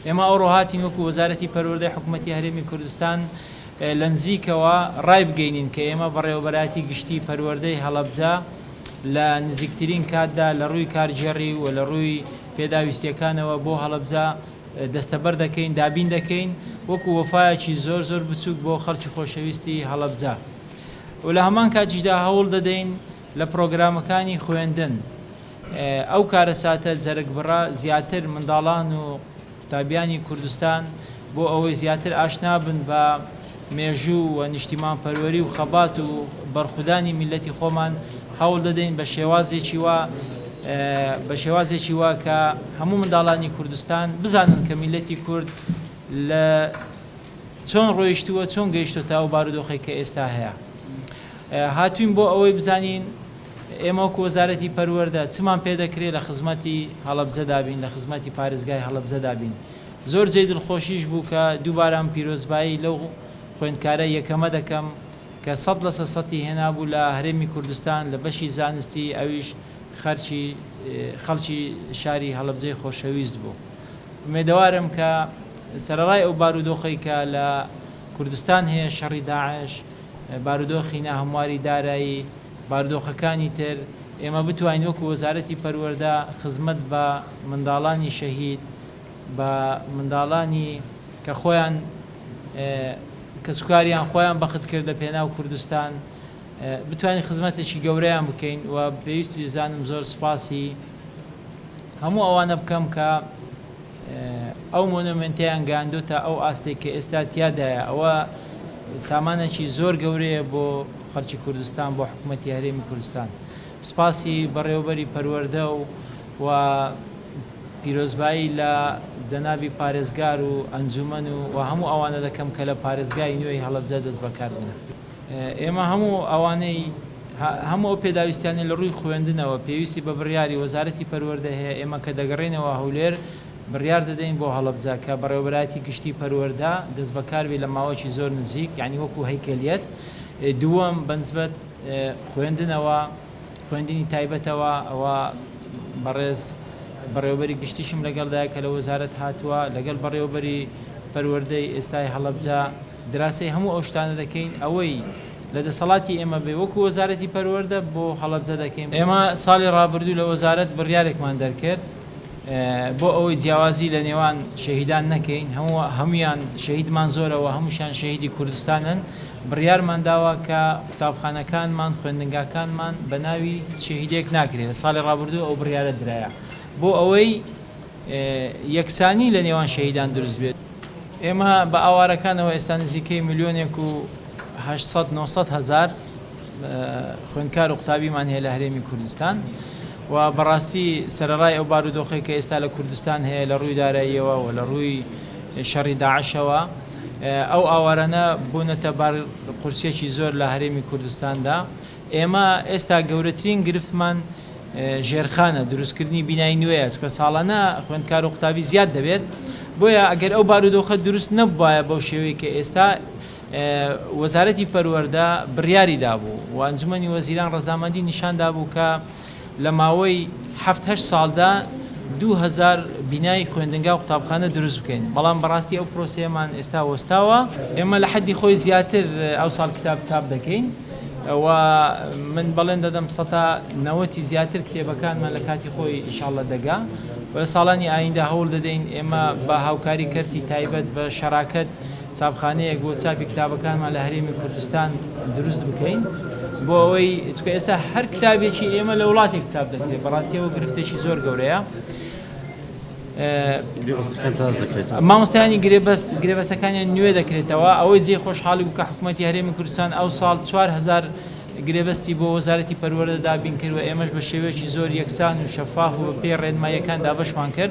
ئێمە ئەوڕۆ هاتین وەکو وەزارەتی پەروەردەی حکوومەتی هەرێمی کوردستان لە نزیکەوە ڕای بگەینین کە ئێمە بەڕێوەبەراتی گشتی پەروەردەی هەڵەبجە لە نزیکترین کاتدا لە ڕووی کارجێڕی و لە ڕووی پێداویستیەکانەوە بۆ هەڵەبجە دەستەبەر دەکەین دابین دەکەین وەکو وەفایەکی زۆر زۆر بچووک بۆ خەڵکی خۆشەویستی هەڵەبجە و لە هەمان کاتیشدا هەوڵ دەدەین لە پرۆگرامەکانی خوێندن ئەو کارەساتە جەرگبڕە زیاتر منداڵان و قوتابیانی کوردستان بۆ ئەوەی زیاتر ئاشنا بن بە مێژوو و نیشتیمان پەروەری و خەبات و بەرخودانی میلەتی خۆمان هەوڵ دەدەین بە شێوازێکی وا کە هەموو منداڵانی کوردستان بزانن کە میلەتی کورد لە چۆن ڕۆیشتووە چۆن گەیشتوە تا و بارودۆخی کە ئێستا هەیە هاتوین بۆ ئەوەی بزانین ئێمە وەکو وەزارەتی پەروەردە چمان پێ دەکرێت لە خزمەتی هەڵەبجەدا بین لە خزمەتی پارێزگای هەڵەبجەدا بین زۆر جێی دڵخۆشیش بوو کە دووبارە پیرۆزبایی لەو خوێندکارە یەکەمە دەکەم کە 100% هێنابوو لە هەرێمی کوردستان لە بەشی زانستی ئەویش خەڵکی شاری هەڵەبجەی خۆشەویست بوو ئومێدەوارم کە سەرەڕای ئەو بارودۆخی کە لە کوردستان هەیە شەڕی داعش بارودۆخی ناهەمواری دارایی بارودۆخەکانی تر ئێمە بتوانین وەکو وەزارەتی پەروەردە خزمەت بە منداڵانی شەهید بە منداڵانی کە خۆیان کە سوکاریان خۆیان بەخت کرد لە پێناو کوردستان بتوانین خزمەتێکی گەورەیان بکەین و پێویستی زانم زۆر سپاسی هەموو ئەوانە بکەم کە ئەو مۆنومنتیان گاندوتە ئەو ئاستێک کە ئێستا تیادایە ئەوە سامانێکی زۆر گەورەیە بۆ خەڵکی کوردستان بۆ حکوومەتی هەرێمی کوردستان سپاسی بەڕێوەبەری پەروەردە و پیرۆزبایی لە جەنابی پارێزگار و ئەنجومەن و هەموو ئەوانە دەکەم کە لە پارێزگای نوێی هەڵەبجە دەست بەکار بنە ئێمە هەموو ئەوانەی هەموو ئەو پێداویستیانی لە ڕووی خوێندنەوە پێویستی بە بڕیاری وەزارەتی پەروەردە هەیە ئێمە کە دەگەڕێنەوە هەولێر بڕیار دەدەین بۆ هەڵەبجە کە بەڕێوەبەراتی گشتی پەروەردە دەست بەکار بێت لە ماوەی زۆر نزیک یعنی وەکو هەیکەلیەت دووەم بەنسبەت خوێندنەوە خوێندنی تایبەتەوە ئەوە بەڕێز بەڕێوەبەری گشتیشم لەگەڵدایە کە لە وەزارەت هاتووە لەگەڵ بەڕێوەبەری پەروەردەی ئێستای هەڵەبجە دراسی هەموو ئەو شتانە دەکەین ئەوەی لە دەسەڵاتی ئێمە بێ وەکو وەزارەتی پەروەردە بۆ هەڵەبجە دەکەین ئێمە ساڵی ڕابردوو لە وەزارەت بڕیارێکمان دەرکرد بۆ ئەوەی جیاوازی لە نێوان شەهیدان نەکەین هەمویان شەهیدمان زۆرەوە هەمووشیان شەهیدی کوردستانن بڕیارمان داوە کە قوتابخانەکانمان خوێندنگاکانمان بە ناوی شەهیدێک ناکرێت لە ساڵی ڕابردوو ئەو بڕیارە درایە بۆ ئەوەی یەکسانی لە نێوان شەهیدان دروست بێت ئێمە بە ئاوارەکانەوە ئێستا نزیکەی 1,800,000 هزار خوێندکار و قوتابیمان هەیە لە هەرێمی کوردستان و بەڕاستی سەرەڕای ئەو بارودۆخی کە ئێستا لە کوردستان هەیە لە ڕووی داراییەوە و لە ڕووی شەڕی داعشەوە ئەو ئاوارانە بوونەتە قورسێکی زۆر لە هەرێمی کوردستاندا ئێمە ئێستا گەورەترین گرفتمان ژێرخانە دروستکردنی بینایی نوێیە کە ساڵانە خوێندکار و قوتابی زیاد دەبێت بۆیە ئەگەر ئەو بارودۆخە دروست نەبووایە بەو شێوەیە کە ئێستا وەزارەتی پەروەردە بڕیاری دابوو و ئەنجومەنی وەزیران ڕەزامەندی نیشاندا بوو کە لە ماوەی 7-8 ساڵدا 2000 بینایی خوێندنگا و قوتابخانە دروست بکەین بەڵام بەڕاستی ئەو پرۆسەیەمان ئێستا وەستاوە ئێمە لە حەدی خۆی زیاتر ئەو ساڵ کتاب چاپ دەکەین و من بەڵێن دەدەم 90 زیاتر کتێبەکانمان لە کاتی خۆی ئینشاڵڵە دەگا و ساڵانی ئایندا هەوڵ دەدەین ئێمە بە هاوکاری کەرتی تایبەت بە شەراکەت چاپخانەیەک بۆ چاپی کتابەکانمان لە هەرێمی کوردستان دروست بکەین بۆ ئەوەی چکە ئێستا هەر کتابێکی ئێمە لە وڵاتێک چاپ دەکرێت بەڕاستیەوە گرفتێکی زۆر گەورەیە مامۆستایانی گرێبەستەکانیان نوێ دەکرێتەوە ئەوەی جێ خۆشحاڵی بوو کە حکوومەتی هەرێمی کوردستان ئەو ساڵ 4,000 گرێبەستی بۆ وەزارەتی پەروەردە دابین کرد و ئێمەش بە شێوەیەکی زۆر یەکسان و شەفاف و بە پێی ڕێنماییەکان دابەشمان کرد